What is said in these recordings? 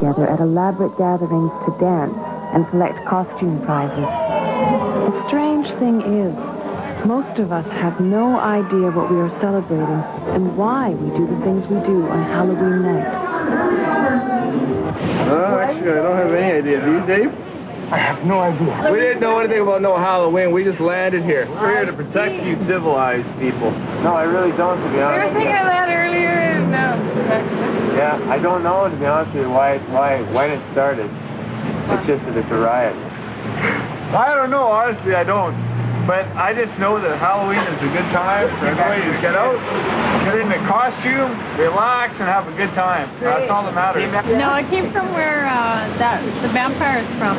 together at elaborate gatherings to dance and collect costume prizes. The strange thing is, most of us have no idea what we are celebrating and why we do the things we do on Halloween night. Actually, I don't have any idea. Do you, Dave? I have no idea. We didn't know anything about no Halloween. We just landed here. We're here to protect you civilized people. No, I really don't, to be honest. We were thinking of that earlier, and yeah, I don't know, to be honest with you, why it started. It's just that it's a riot. I don't know, honestly, I don't. But I just know that Halloween is a good time for everybody to get out, get in the costume, relax, and have a good time. That's all that matters. no, it came from where the vampire is from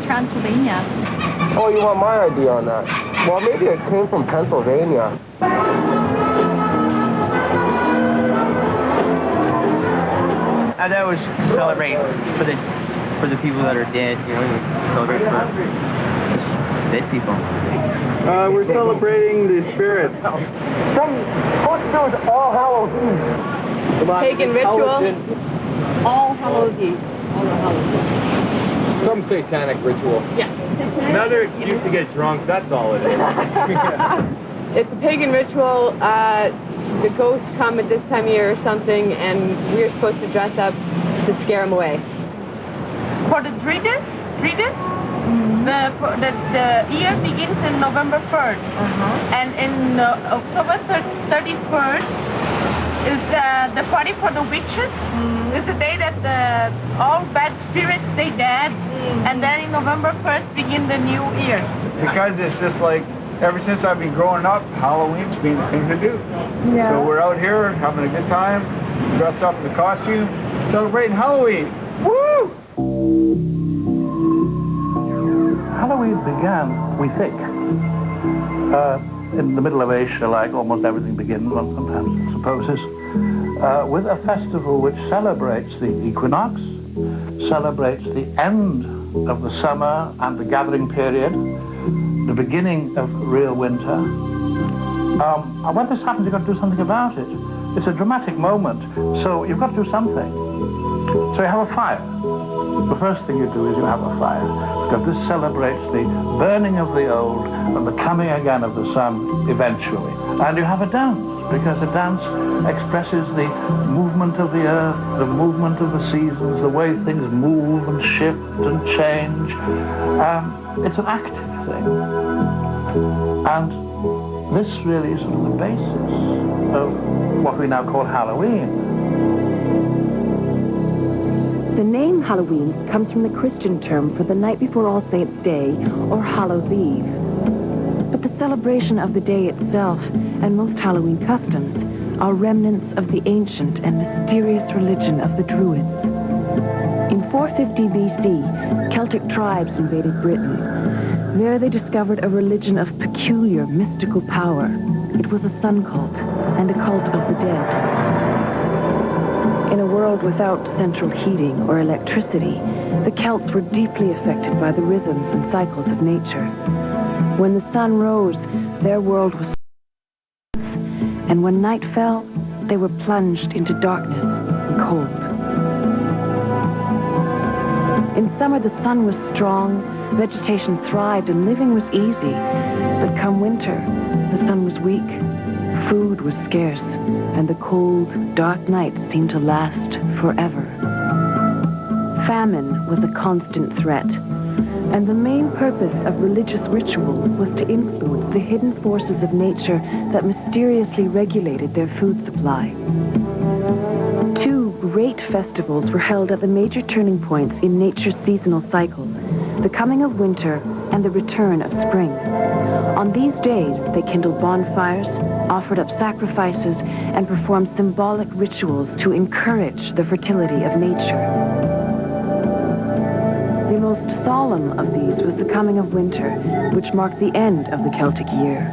Transylvania. Oh, you want my idea on that? Well, maybe it came from Pennsylvania. That was celebrate for the people that are dead, you know, celebrate for dead people. We're celebrating the spirits. What to do with All Hallows Eve? Pagan ritual. All Hallows Eve. All Hallows Eve. Some satanic ritual. Yeah. Another excuse to get drunk, that's all it is. It's a pagan ritual. The ghosts come at this time of year or something, and we're supposed to dress up to scare them away. For the Druids, the year begins in November 1st, and in October 31st is the party for the witches. It's the day that all bad spirits stay dead, and then in November 1st begin the new year. Because it's just like, ever since I've been growing up, Halloween's been the thing to do. Yeah. So we're out here having a good time, dressed up in the costume, celebrating Halloween. Woo! Halloween began, we think, in the middle of Asia, like almost everything begins, one sometimes supposes, with a festival which celebrates the equinox, celebrates the end of the summer and the gathering period, the beginning of real winter. And when this happens, you've got to do something about it. It's a dramatic moment, so you've got to do something. So you have a fire. The first thing you do is you have a fire, because this celebrates the burning of the old and the coming again of the sun eventually. And you have a dance, because a dance expresses the movement of the earth, the movement of the seasons, the way things move and shift and change. It's an active thing. And this really is sort of the basis of what we now call Halloween. The name Halloween comes from the Christian term for the night before All Saints' Day, or Hallows Eve. But the celebration of the day itself and most Halloween customs are remnants of the ancient and mysterious religion of the Druids. In 450 BC, Celtic tribes invaded Britain. There they discovered a religion of peculiar mystical power. It was a sun cult and a cult of the dead. In a world without central heating or electricity, the Celts were deeply affected by the rhythms and cycles of nature. When the sun rose, their world was, and when night fell, they were plunged into darkness and cold. In summer, the sun was strong, vegetation thrived, and living was easy. But come winter, the sun was weak, food was scarce, and the cold, dark nights seemed to last forever. Famine was a constant threat, and the main purpose of religious ritual was to influence the hidden forces of nature that mysteriously regulated their food supply. Two great festivals were held at the major turning points in nature's seasonal cycle: the coming of winter and the return of spring. On these days, they kindled bonfires, offered up sacrifices, and performed symbolic rituals to encourage the fertility of nature. The most solemn of these was the coming of winter, which marked the end of the Celtic year.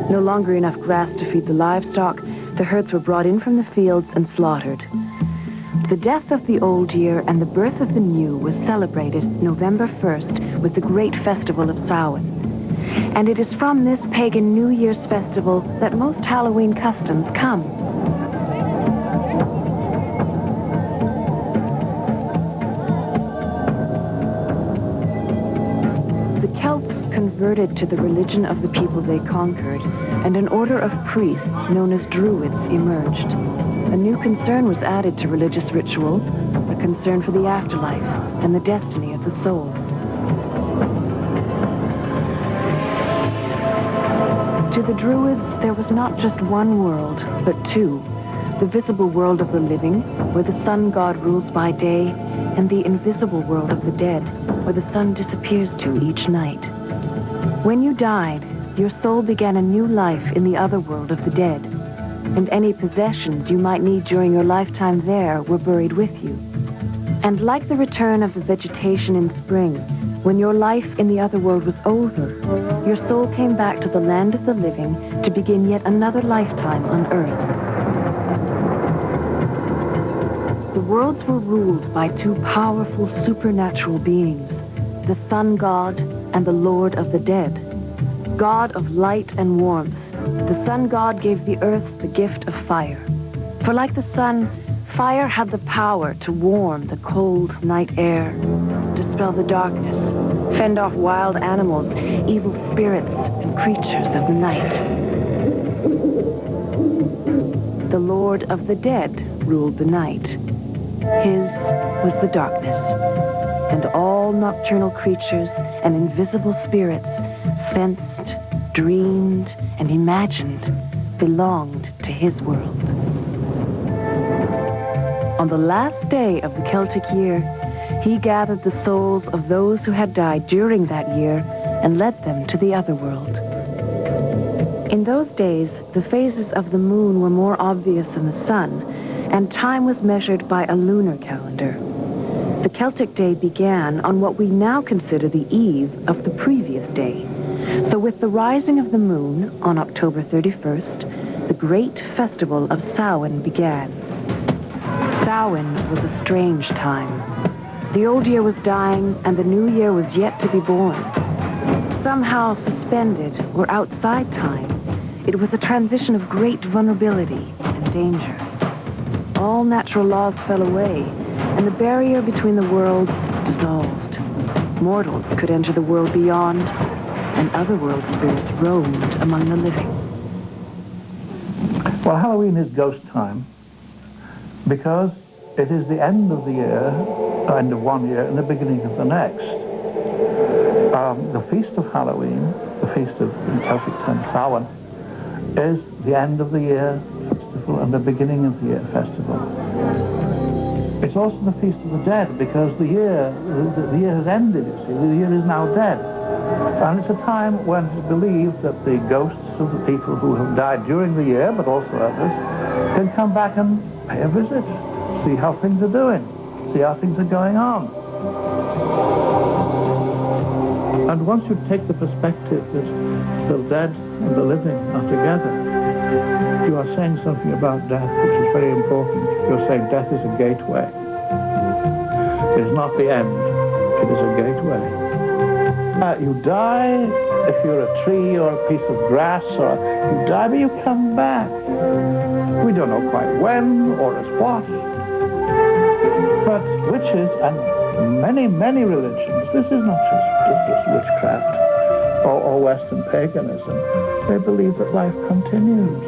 No longer enough grass to feed the livestock, the herds were brought in from the fields and slaughtered. The death of the old year and the birth of the new was celebrated November 1st with the great festival of Samhain. And it is from this pagan New Year's festival that most Halloween customs come. converted to the religion of the people they conquered, and an order of priests known as Druids emerged. A new concern was added to religious ritual, a concern for the afterlife and the destiny of the soul. To the Druids, there was not just one world, but two. The visible world of the living, where the sun god rules by day, and the invisible world of the dead, where the sun disappears to each night. When you died, your soul began a new life in the other world of the dead, and any possessions you might need during your lifetime there were buried with you. And like the return of the vegetation in spring, when your life in the other world was over, your soul came back to the land of the living to begin yet another lifetime on Earth. The worlds were ruled by two powerful supernatural beings, the sun god and the lord of the dead. God of light and warmth, the sun god gave the earth the gift of fire. For like the sun, fire had the power to warm the cold night air, dispel the darkness, fend off wild animals, evil spirits, and creatures of the night. The lord of the dead ruled the night. His was the darkness, and all nocturnal creatures and invisible spirits sensed, dreamed, and imagined belonged to his world. On the last day of the Celtic year, he gathered the souls of those who had died during that year and led them to the other world. In those days, the phases of the moon were more obvious than the sun, and time was measured by a lunar calendar. The Celtic day began on what we now consider the eve of the previous day. So with the rising of the moon on October 31st, the great festival of Samhain began. Samhain was a strange time. The old year was dying and the new year was yet to be born. Somehow suspended or outside time, it was a transition of great vulnerability and danger. All natural laws fell away, and the barrier between the worlds dissolved. Mortals could enter the world beyond, and other world spirits roamed among the living. Well, Halloween is ghost time because it is the end of the year, end of one year, and the beginning of the next. The Feast of Halloween, the Feast of, in Celtic terms, Samhain, is the end of the year festival and the beginning of the year festival. It's also the Feast of the Dead because the year has ended, you see. The year is now dead. And it's a time when it's believed that the ghosts of the people who have died during the year, but also others, can come back and pay a visit, see how things are doing, see how things are going on. And once you take the perspective that the dead and the living are together, you are saying something about death which is very important. You're saying death is a gateway. It is not the end, it is a gateway. You die if you're a tree or a piece of grass, or you die but you come back. We don't know quite when or as what. But witches and many, many religions, this is not just witchcraft or Western paganism. They believe that life continues.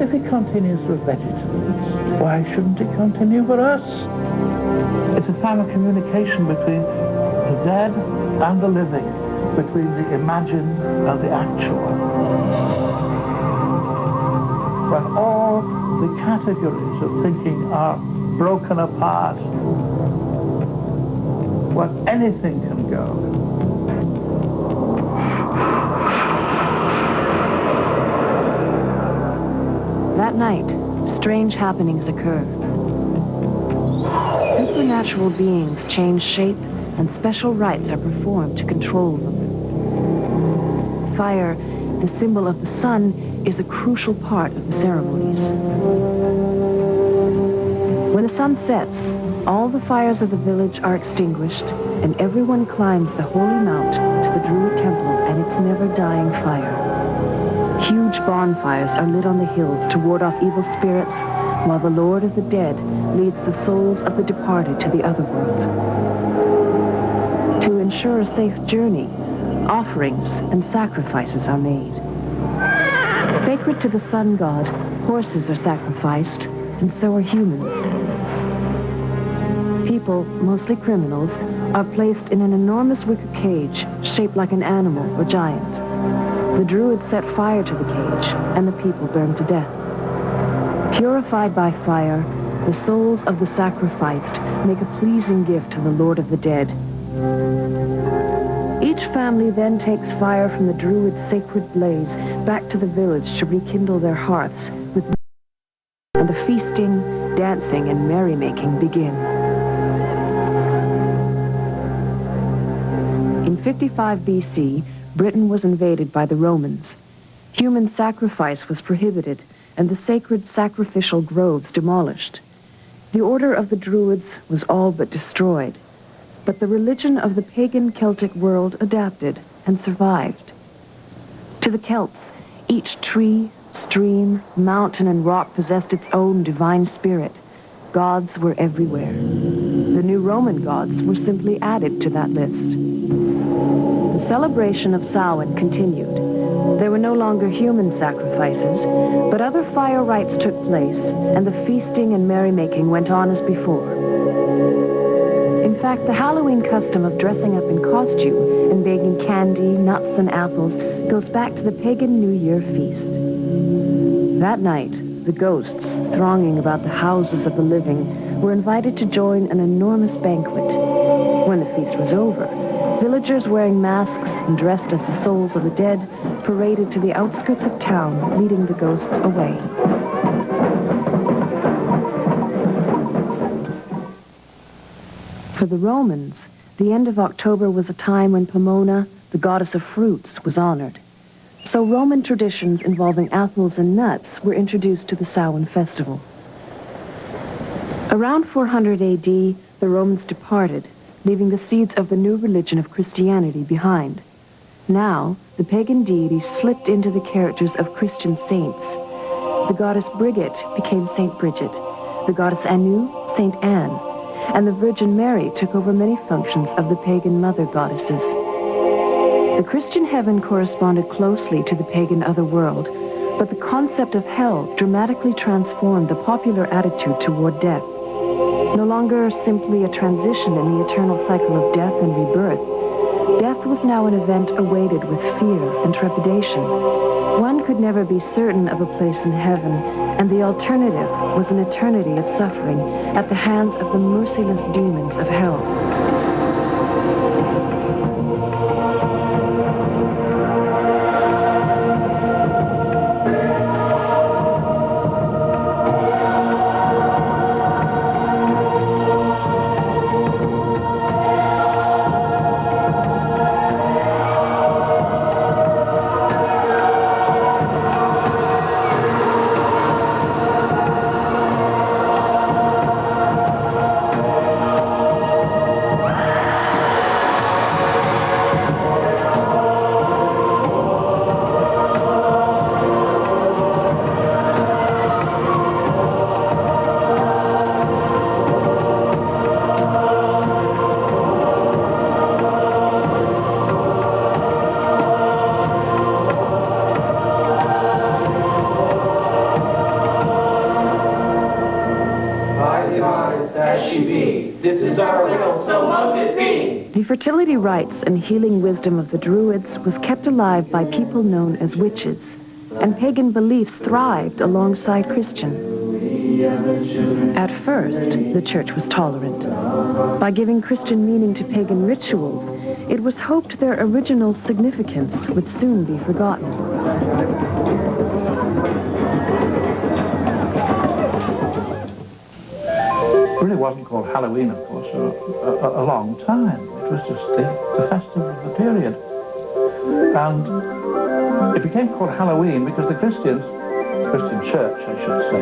If it continues for vegetables, why shouldn't it continue for us? It's a time of communication between the dead and the living, between the imagined and the actual. When all the categories of thinking are broken apart, when anything can go. That night, strange happenings occur. Supernatural beings change shape and special rites are performed to control them. Fire, the symbol of the sun, is a crucial part of the ceremonies. When the sun sets, all the fires of the village are extinguished and everyone climbs the holy mount to the Druid temple and its never-dying fire. Huge bonfires are lit on the hills to ward off evil spirits, while the Lord of the Dead leads the souls of the departed to the other world. To ensure a safe journey, offerings and sacrifices are made. Sacred to the sun god, horses are sacrificed, and so are humans. People, mostly criminals, are placed in an enormous wicker cage shaped like an animal or giant. The druids set fire to the cage, and the people burned to death. Purified by fire, the souls of the sacrificed make a pleasing gift to the Lord of the Dead. Each family then takes fire from the druid's sacred blaze back to the village to rekindle their hearths with, and the feasting, dancing, and merrymaking begin. In 55 BC, Britain was invaded by the Romans. Human sacrifice was prohibited, and the sacred sacrificial groves demolished. The order of the Druids was all but destroyed, but the religion of the pagan Celtic world adapted and survived. To the Celts, each tree, stream, mountain, and rock possessed its own divine spirit. Gods were everywhere. The new Roman gods were simply added to that list. The celebration of Samhain continued. There were no longer human sacrifices, but other fire rites took place, and the feasting and merrymaking went on as before. In fact, the Halloween custom of dressing up in costume and baking candy, nuts, and apples goes back to the pagan New Year feast. That night, the ghosts, thronging about the houses of the living, were invited to join an enormous banquet. When the feast was over, villagers wearing masks and dressed as the souls of the dead paraded to the outskirts of town, leading the ghosts away. For the Romans, the end of October was a time when Pomona, the goddess of fruits, was honored. So Roman traditions involving apples and nuts were introduced to the Samhain festival. Around 400 AD, the Romans departed, leaving the seeds of the new religion of Christianity behind. Now, the pagan deities slipped into the characters of Christian saints. The goddess Brigid became Saint Bridget, the goddess Anu, Saint Anne, and the Virgin Mary took over many functions of the pagan mother goddesses. The Christian heaven corresponded closely to the pagan otherworld, but the concept of hell dramatically transformed the popular attitude toward death. No longer simply a transition in the eternal cycle of death and rebirth, death was now an event awaited with fear and trepidation. One could never be certain of a place in heaven, and the alternative was an eternity of suffering at the hands of the merciless demons of hell. The fertility rites and healing wisdom of the Druids was kept alive by people known as witches, and pagan beliefs thrived alongside Christian. At first, the church was tolerant. By giving Christian meaning to pagan rituals, it was hoped their original significance would soon be forgotten. It really wasn't called Halloween, of course, for a long time. It was just the festival of the period. And it became called Halloween because the Christian church, I should say,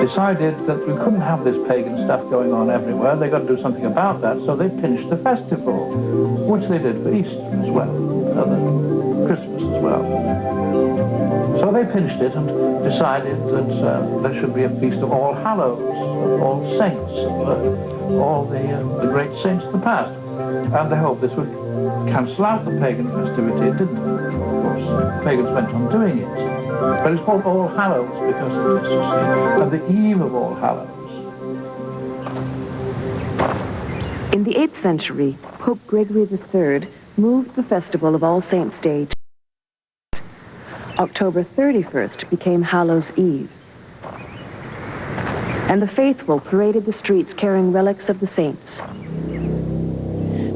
decided that we couldn't have this pagan stuff going on everywhere. They got to do something about that, so they pinched the festival, which they did for Easter as well, and Christmas as well. So they pinched it and decided that there should be a feast of All Hallows, of All Saints, of all the great saints of the past. And they hoped this would cancel out the pagan festivity. It didn't. Of course, pagans went on doing it. But it's called All Hallows because of this, you see, at the eve of All Hallows. In the 8th century, Pope Gregory III moved the festival of All Saints' Day to October 31st became Hallows' Eve. And the faithful paraded the streets carrying relics of the saints.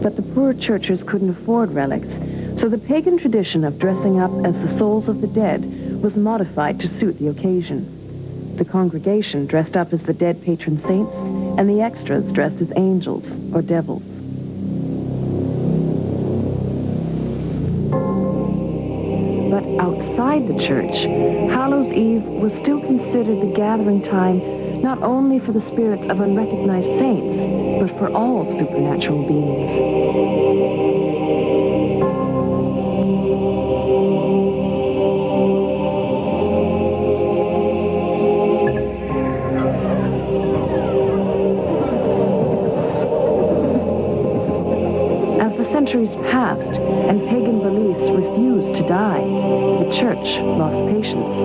But the poor churches couldn't afford relics, so the pagan tradition of dressing up as the souls of the dead was modified to suit the occasion. The congregation dressed up as the dead patron saints, and the extras dressed as angels or devils. But outside the church, Hallows' Eve was still considered the gathering time not only for the spirits of unrecognized saints, but for all supernatural beings. Centuries passed, and pagan beliefs refused to die. The church lost patience.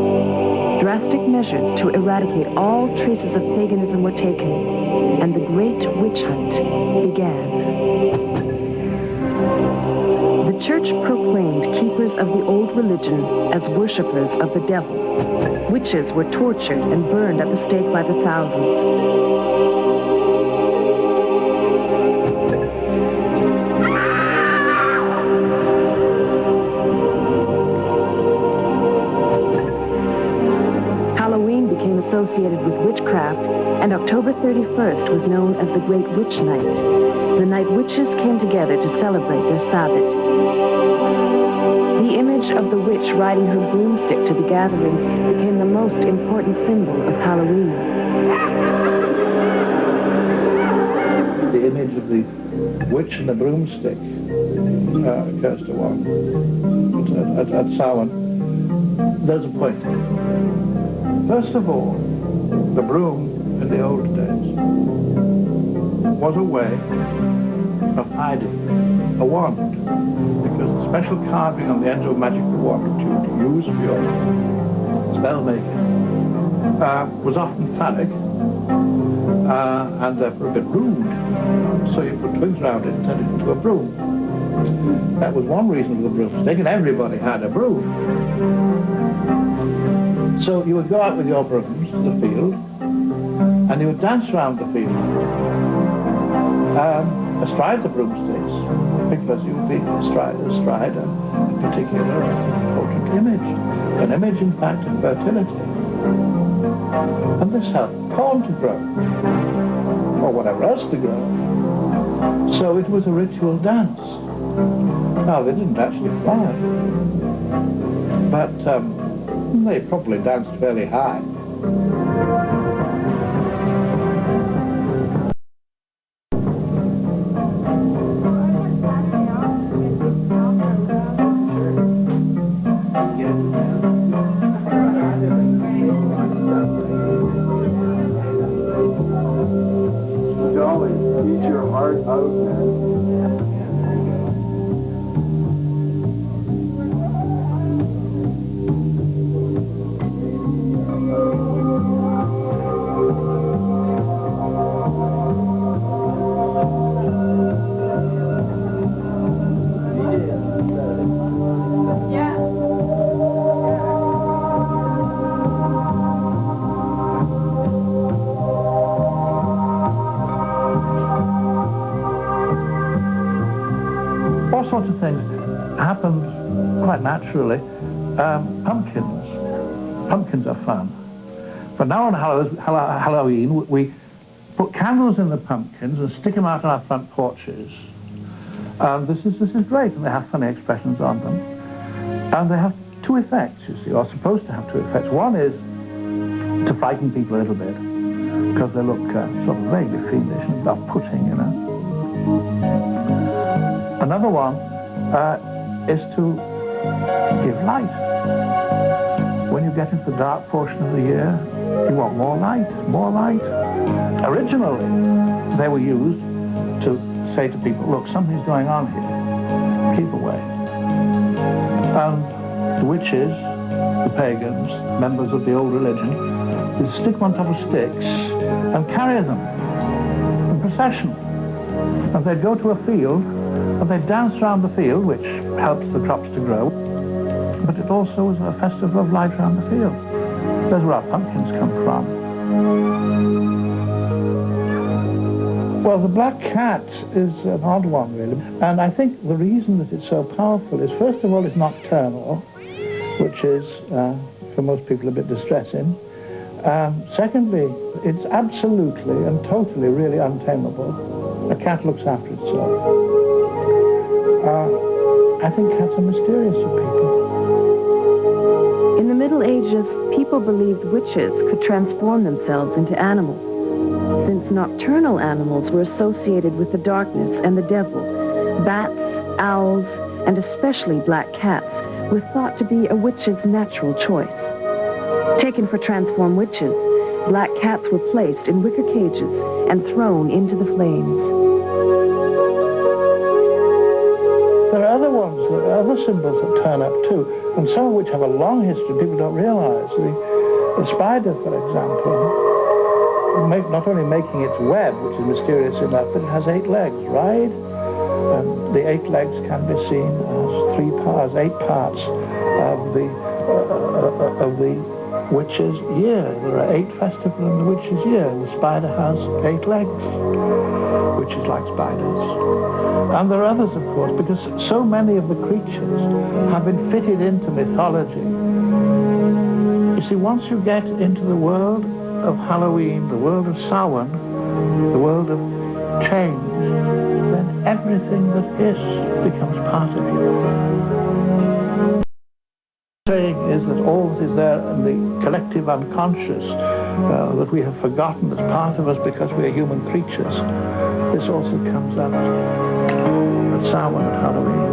Drastic measures to eradicate all traces of paganism were taken, and the Great Witch Hunt began. The church proclaimed keepers of the old religion as worshippers of the devil. Witches were tortured and burned at the stake by the thousands. Associated with witchcraft, and October 31st was known as the Great Witch Night. The night witches came together to celebrate their Sabbath. The image of the witch riding her broomstick to the gathering became the most important symbol of Halloween. The image of the witch and the broomstick occurs to one at Samhain. There's a point. First of all, the broom in the old days was a way of hiding a wand, because the special carving on the end of a magical wand to use for your spell making was often phallic and therefore a bit rude. So you put twigs around it and turned it into a broom. That was one reason for the broomstick, and everybody had a broom. So you would go out with your brooms to the field, and you would dance around the field, astride the broomsticks, because you would be astride a particular important image, an image, in fact, of fertility. And this helped corn to grow, or whatever else to grow. So it was a ritual dance. Now, they didn't actually fly, but they probably danced fairly high. Dolly, eat your heart out, man. Sorts of things happened quite naturally. Pumpkins are fun. But now on Halloween, we put candles in the pumpkins and stick them out on our front porches. This is great, and they have funny expressions on them. And they have two effects, you see, or supposed to have two effects. One is to frighten people a little bit, because they look sort of vaguely fiendish and off-putting, you know. Another one is to give light. When you get into the dark portion of the year, you want more light, more light. Originally, they were used to say to people, look, something's going on here. keep away. And the witches, the pagans, members of the old religion, would stick them on top of sticks and carry them in procession. And they'd go to a field, and they'd dance around the field, which helps the crops to grow, but it also was a festival of light around the field. That's where our pumpkins come from. Well, the black cat is an odd one, really. And I think the reason that it's so powerful is, first of all, it's nocturnal, which is, for most people, a bit distressing. Secondly, it's absolutely and totally really untamable. A cat looks after itself. I think cats are mysterious to people. In the Middle Ages, people believed witches could transform themselves into animals. Since nocturnal animals were associated with the darkness and the devil, bats, owls, and especially black cats were thought to be a witch's natural choice. Taken for transformed witches, black cats were placed in wicker cages and thrown into the flames. There are other ones, there are other symbols that turn up too, and some of which have a long history people don't realize. The spider, for example, not only making its web, which is mysterious enough, but it has 8 legs, right? And the 8 legs can be seen as 8 parts of the witch's year. There are 8 festivals in the witch's year. The spider has 8 legs, which is like spiders. And there are others, of course, because so many of the creatures have been fitted into mythology. You see, once you get into the world of Halloween, the world of Samhain, the world of change, then everything that is becomes part of you. The saying is that all that is there in the collective unconscious that we have forgotten as part of us because we are human creatures, this also comes out at Samhain, at Halloween.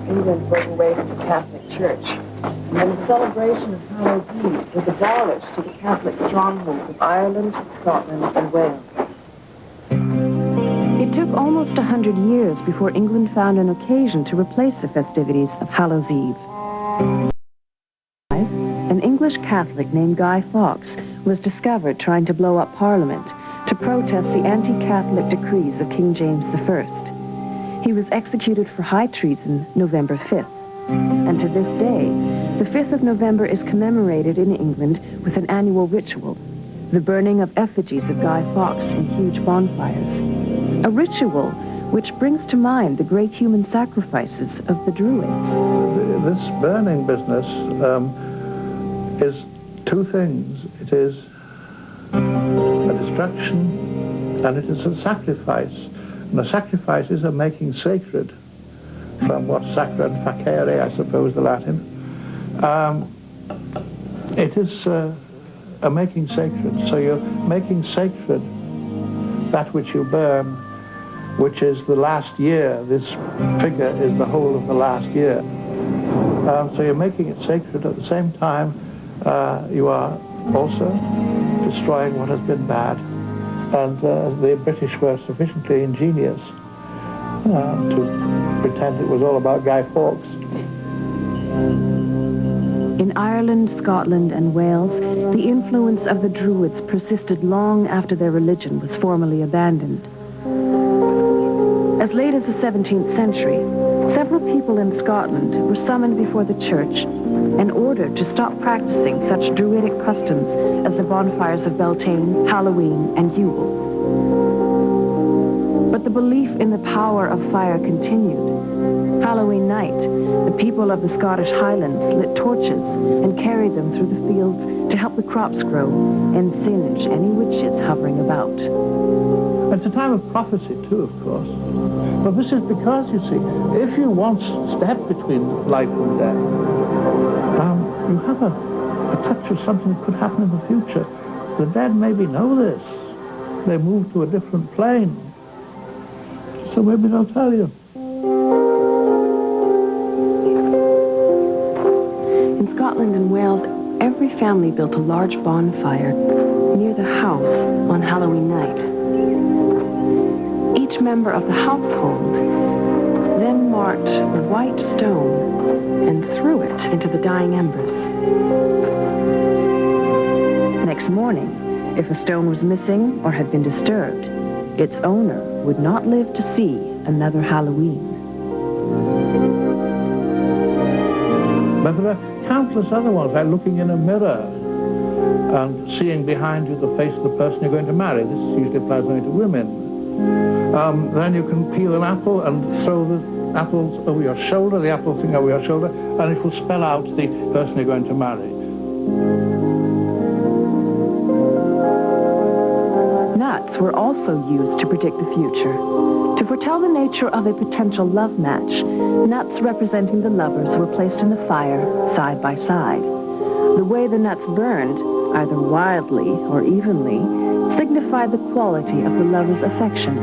England broke away from the Catholic Church, and the celebration of Hallows Eve was abolished to the Catholic strongholds of Ireland, Scotland, and Wales. It took almost 100 years before England found an occasion to replace the festivities of Hallows Eve. An English Catholic named Guy Fawkes was discovered trying to blow up Parliament to protest the anti-Catholic decrees of King James I. He was executed for high treason November 5th. And to this day, the 5th of November is commemorated in England with an annual ritual, the burning of effigies of Guy Fawkes in huge bonfires. A ritual which brings to mind the great human sacrifices of the Druids. This burning business is 2 things. It is a destruction and it is a sacrifice. And the sacrifices are making sacred, from what sacra and facere, I suppose, the Latin. It is a making sacred. So you're making sacred that which you burn, which is the last year. This figure is the whole of the last year. So you're making it sacred. At the same time, you are also destroying what has been bad. And the British were sufficiently ingenious to pretend it was all about Guy Fawkes. In Ireland, Scotland, and Wales, the influence of the Druids persisted long after their religion was formally abandoned. As late as the 17th century, several people in Scotland were summoned before the church and ordered to stop practicing such druidic customs as the bonfires of Beltane, Halloween, and Yule. But the belief in the power of fire continued. Halloween night, the people of the Scottish Highlands lit torches and carried them through the fields to help the crops grow and singe any witches hovering about. It's a time of prophecy too, of course. But this is because, you see, if you once step between life and death, you have a touch of something that could happen in the future. The dead maybe know this. They move to a different plane. So maybe they'll tell you. In Scotland and Wales, every family built a large bonfire near the house on Halloween night. Each member of the household then marked a white stone and threw it into the dying embers. Next morning, if a stone was missing or had been disturbed, its owner would not live to see another Halloween. But there are countless other ones, like looking in a mirror and seeing behind you the face of the person you're going to marry. This usually applies only to women. Then you can peel an apple and throw the apples over your shoulder, the apple thing over your shoulder, and it will spell out the person you're going to marry. Nuts were also used to predict the future. To foretell the nature of a potential love match, nuts representing the lovers were placed in the fire side by side. The way the nuts burned, either wildly or evenly, signified the quality of the lover's affection.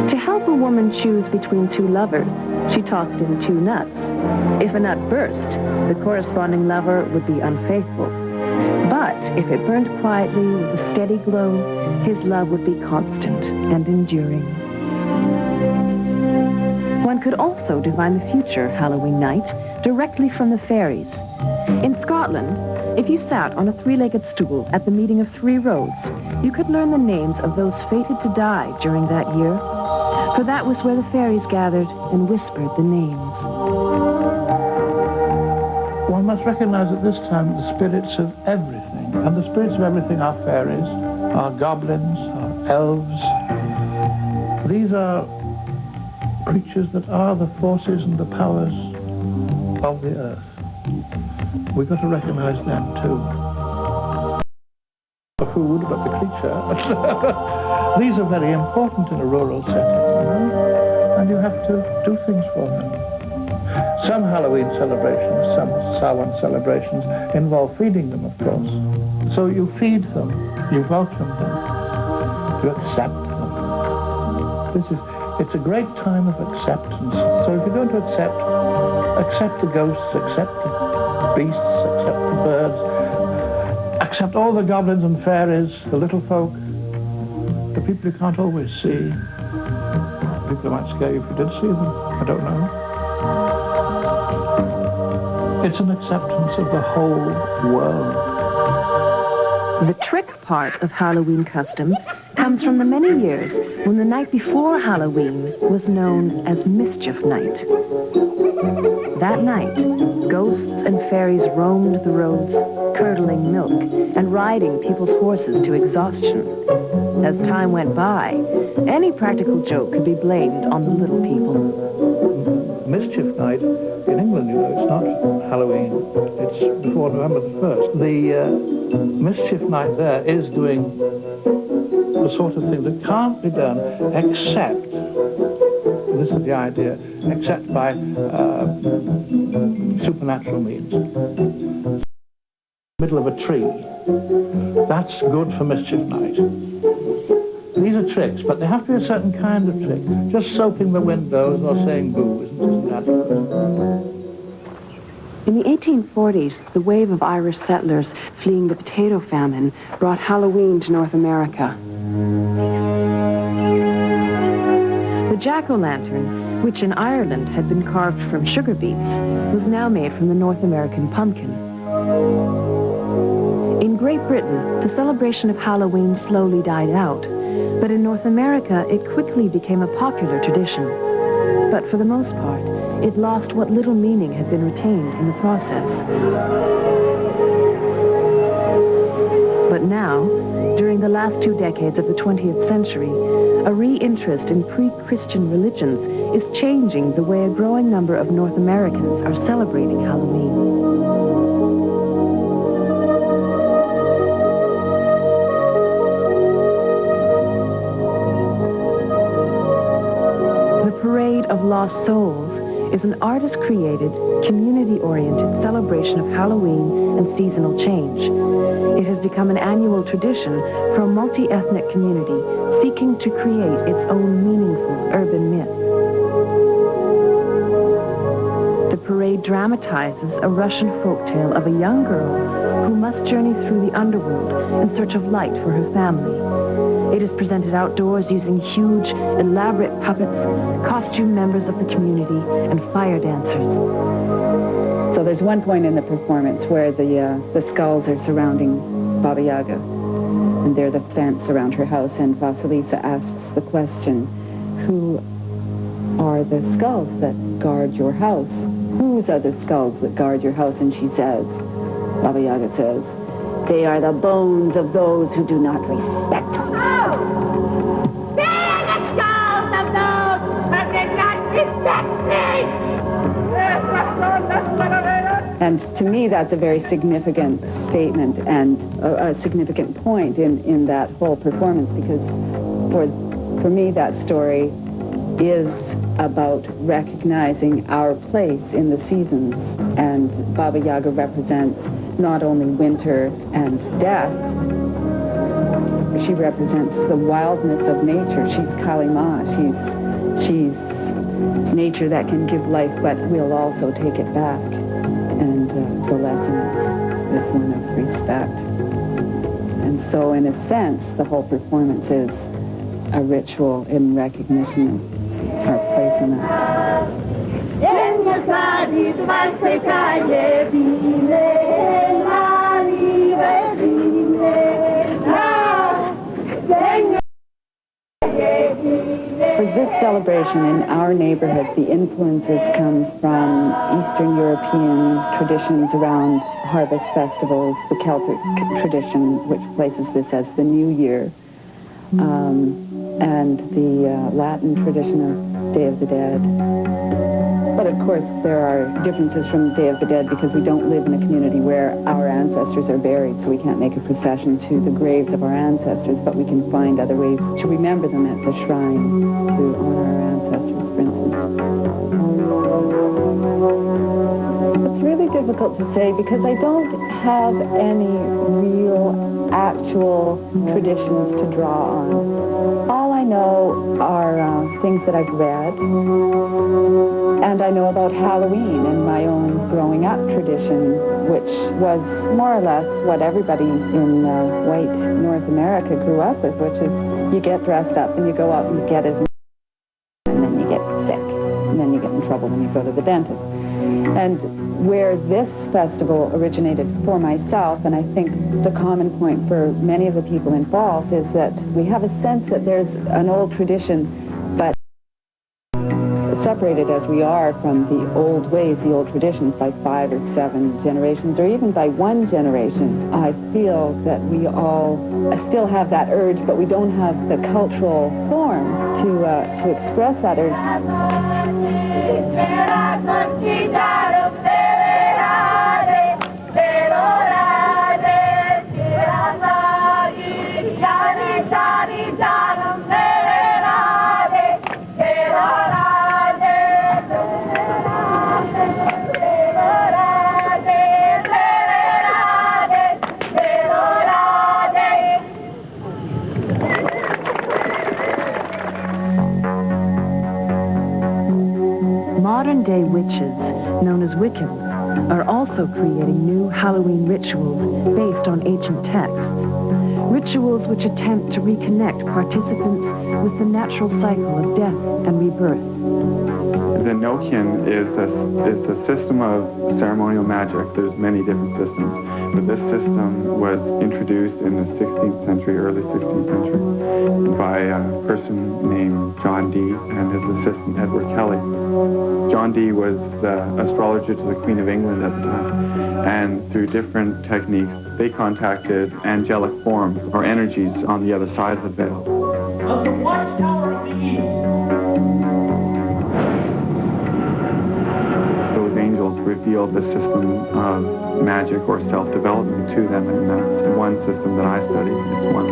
To help a woman choose between two lovers, she tossed in 2 nuts. If a nut burst, the corresponding lover would be unfaithful. But if it burned quietly with a steady glow, his love would be constant and enduring. One could also divine the future Halloween night directly from the fairies. In Scotland, if you sat on a 3-legged stool at the meeting of 3 roads, you could learn the names of those fated to die during that year, for that was where the fairies gathered and whispered the names. One must recognize at this time the spirits of everything, and the spirits of everything are fairies, are goblins, are elves. These are creatures that are the forces and the powers of the earth. We've got to recognize them too. The food, but the creature. These are very important in a rural setting, you know? And you have to do things for them. Some Halloween celebrations, some Samhain celebrations involve feeding them, of course. So you feed them, you welcome them, you accept them. It's a great time of acceptance. So if you're going to accept the ghosts, accept the beasts, accept the birds, accept all the goblins and fairies, the little folk, the people you can't always see. People who might scare you if you did see them, I don't know. It's an acceptance of the whole world. The trick part of Halloween custom comes from the many years when the night before Halloween was known as Mischief Night. That night, ghosts and fairies roamed the roads, curdling milk and riding people's horses to exhaustion. As time went by, any practical joke could be blamed on the little people. Mischief Night in England, you know, it's not Halloween. It's before November the 1st. The Mischief Night there is doing the sort of thing that can't be done except, this is the idea, except by supernatural means. Middle of a tree. That's good for Mischief Night. These are tricks, but they have to be a certain kind of trick. Just soaping the windows or saying boo isn't adequate. In the 1840s, the wave of Irish settlers fleeing the potato famine brought Halloween to North America. The jack-o'-lantern, which in Ireland had been carved from sugar beets, was now made from the North American pumpkin. In Great Britain, the celebration of Halloween slowly died out, but in North America, it quickly became a popular tradition. But for the most part, it lost what little meaning had been retained in the process. But now, during the last 2 decades of the 20th century, a re-interest in pre-Christian religions is changing the way a growing number of North Americans are celebrating Halloween. The Parade of Lost Souls is an artist-created, community-oriented celebration of Halloween and seasonal change. It has become an annual tradition for a multi-ethnic community seeking to create its own meaningful urban myth. The parade dramatizes a Russian folktale of a young girl who must journey through the underworld in search of light for her family. It is presented outdoors using huge, elaborate puppets, costume members of the community, and fire dancers. So there's one point in the performance where the skulls are surrounding Baba Yaga, and they're the fence around her house, and Vasilisa asks the question, who are the skulls that guard your house? Whose are the skulls that guard your house? And she says, Baba Yaga says, they are the bones of those who do not respect me. They are the skulls of those who did not respect me! And to me, that's a very significant statement and a significant point in that whole performance, because for me, that story is about recognizing our place in the seasons. And Baba Yaga represents not only winter and death, she represents the wildness of nature. She's Kalima. She's nature that can give life, but will also take it back. And the lesson is one of respect. And so, in a sense, the whole performance is a ritual in recognition of our place in that. For this celebration in our neighborhood, the influences come from Eastern European traditions around harvest festivals, the Celtic tradition, which places this as the New Year, and the Latin tradition of Day of the Dead. But of course, there are differences from Day of the Dead because we don't live in a community where our ancestors are buried, so we can't make a procession to the graves of our ancestors, but we can find other ways to remember them at the shrine, to honor our ancestors, for instance. It's really difficult to say because I don't have any real, actual traditions to draw on. All I know are things that I've read, and I know about Halloween and my own growing up tradition, which was more or less what everybody in white North America grew up with, which is you get dressed up and you go out and you get as and then you get sick, and then you get in trouble when you go to the dentist. And where this festival originated for myself, and I think the common point for many of the people involved, is that we have a sense that there's an old tradition, but separated as we are from the old ways, the old traditions, by 5 or 7 generations, or even by 1 generation, I feel that we all still have that urge, but we don't have the cultural form to express that urge. Modern-day witches, known as Wiccans, are also creating new Halloween rituals based on ancient texts. Rituals which attempt to reconnect participants with the natural cycle of death and rebirth. The Enochian is a system of ceremonial magic. There's many different systems, but this system was introduced in the 16th century, early 16th century, by a person named John Dee and his assistant Edward Kelly. John Dee was the astrologer to the Queen of England at the time, and through different techniques, they contacted angelic forms or energies on the other side of the veil. Of the watchtower of the east. Those angels revealed the system of magic or self-development to them, and that's one system that I study. It's one.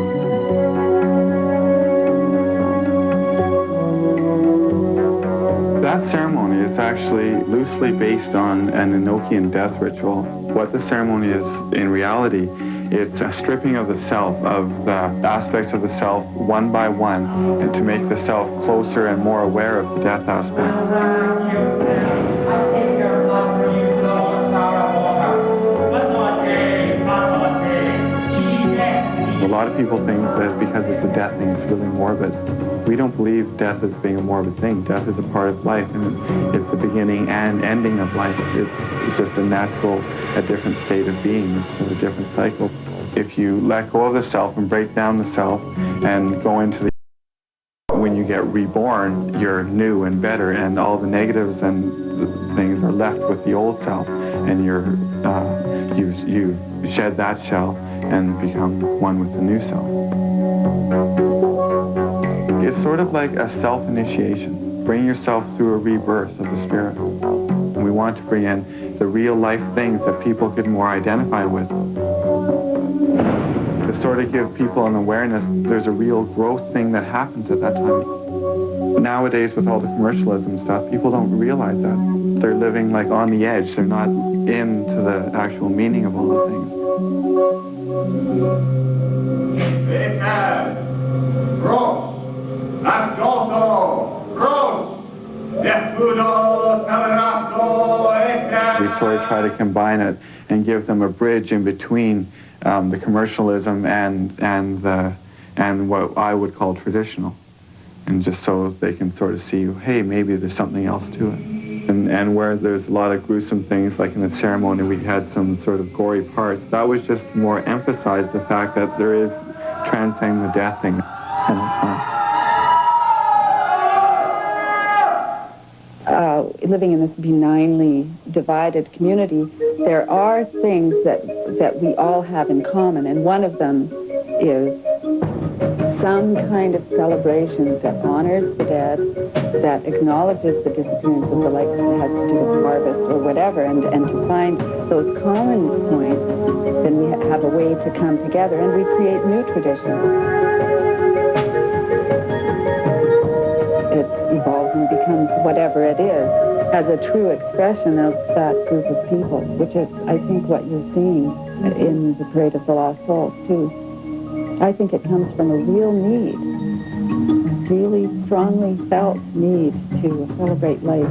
That ceremony is actually loosely based on an Enochian death ritual. What the ceremony is in reality It's a stripping of the self, of the aspects of the self one by one, and to make the self closer and more aware of the death aspect. A lot of people think that because it's a death thing, it's really morbid. We don't believe death as being a morbid thing. Death is a part of life, and it's the beginning and ending of life. It's just a natural, a different state of being. It's a different cycle. If you let go of the self and break down the self and go into the... When you get reborn, you're new and better, and all the negatives and the things are left with the old self, and you shed that shell and become one with the new self. It's sort of like a self-initiation. Bring yourself through a rebirth of the spirit. And we want to bring in the real life things that people could more identify with. To sort of give people an awareness there's a real growth thing that happens at that time. Nowadays, with all the commercialism stuff, people don't realize that. They're living like on the edge. They're not into the actual meaning of all the things. We sort of try to combine it and give them a bridge in between the commercialism and what I would call traditional, and just so they can sort of see, hey, maybe there's something else to it. And where there's a lot of gruesome things, like in the ceremony we had some sort of gory parts, that was just more emphasize the fact that there is transcending the death thing, and it's fine. Living in this benignly divided community, there are things that we all have in common, and one of them is some kind of celebration that honors the dead, that acknowledges the disappearance of the light that has to do with harvest or whatever, and to find those common points, then we have a way to come together and we create new traditions. It evolves and becomes whatever it is as a true expression of that group of people, which is, I think, what you're seeing in the Parade of the Lost Souls, too. I think it comes from a real need, a really strongly felt need to celebrate life.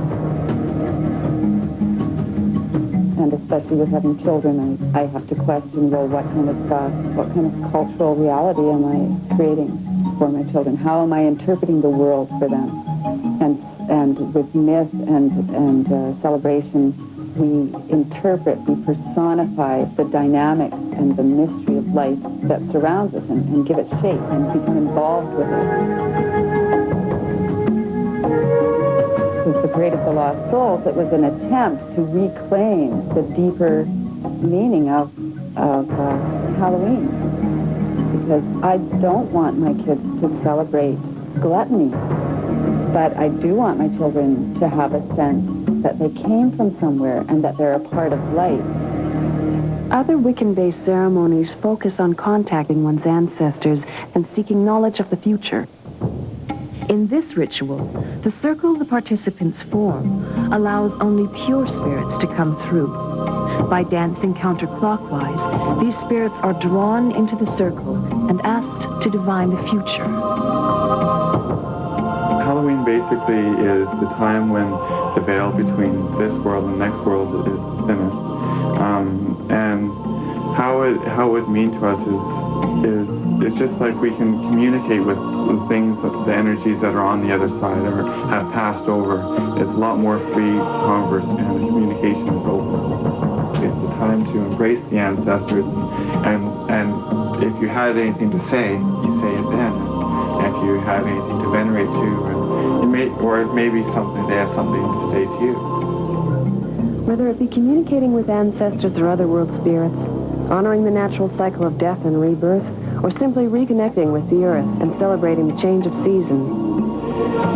And especially with having children, I have to question, well, what kind of cultural reality am I creating for my children? How am I interpreting the world for them? And with myth and celebration, we interpret, we personify the dynamics and the mystery of life that surrounds us and give it shape and become involved with it. With the Parade of the Lost Souls, it was an attempt to reclaim the deeper meaning of Halloween. Because I don't want my kids to celebrate gluttony, but I do want my children to have a sense that they came from somewhere and that they're a part of life. Other Wiccan-based ceremonies focus on contacting one's ancestors and seeking knowledge of the future. In this ritual, the circle the participants form allows only pure spirits to come through. By dancing counterclockwise, these spirits are drawn into the circle and asked to divine the future. Halloween basically is the time when the veil between this world and the next world is thinnest. And how it would mean to us is it's just like we can communicate with things, the energies that are on the other side or have passed over. It's a lot more free converse and the communication is open. It's the time to embrace the ancestors, and if you had anything to say, you say it then. And if you have anything to venerate to, or maybe something, they have something to say to you. Whether it be communicating with ancestors or other world spirits, honoring the natural cycle of death and rebirth, or simply reconnecting with the earth and celebrating the change of season,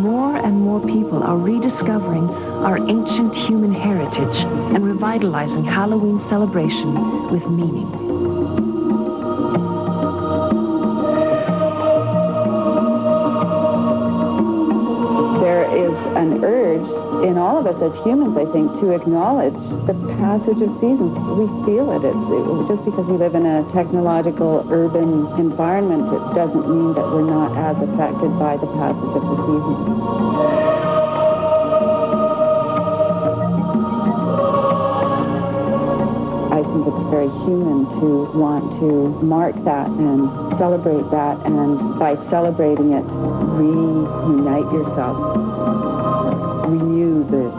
more and more people are rediscovering our ancient human heritage and revitalizing Halloween celebration with meaning. There is an urge in all of us as humans, I think, to acknowledge the passage of seasons. We feel it. Just because we live in a technological, urban environment, it doesn't mean that we're not as affected by the passage of the seasons. I think it's very human to want to mark that and celebrate that, and by celebrating it, reunite yourself, renew the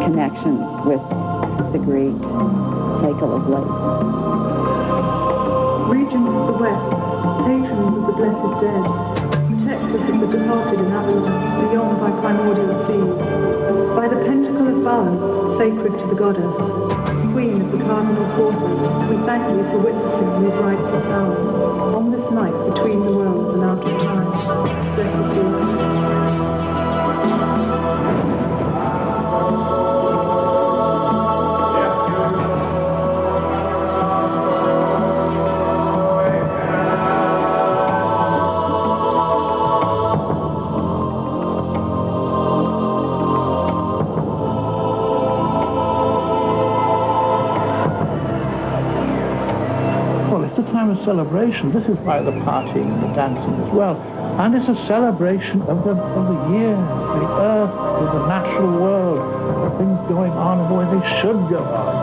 connection with the great cycle of life. Regents of the West, patrons of the blessed dead, protectors of the departed in Avalon, beyond by primordial seas, by the pentacle of balance, sacred to the goddess, Queen of the cardinal quarters, we thank you for witnessing these rites of sound on this night between the worlds and out of time. Blessed be. Celebration. This is why the partying and the dancing as well. And it's a celebration of the year, the earth, of the natural world, things going on the way they should go on.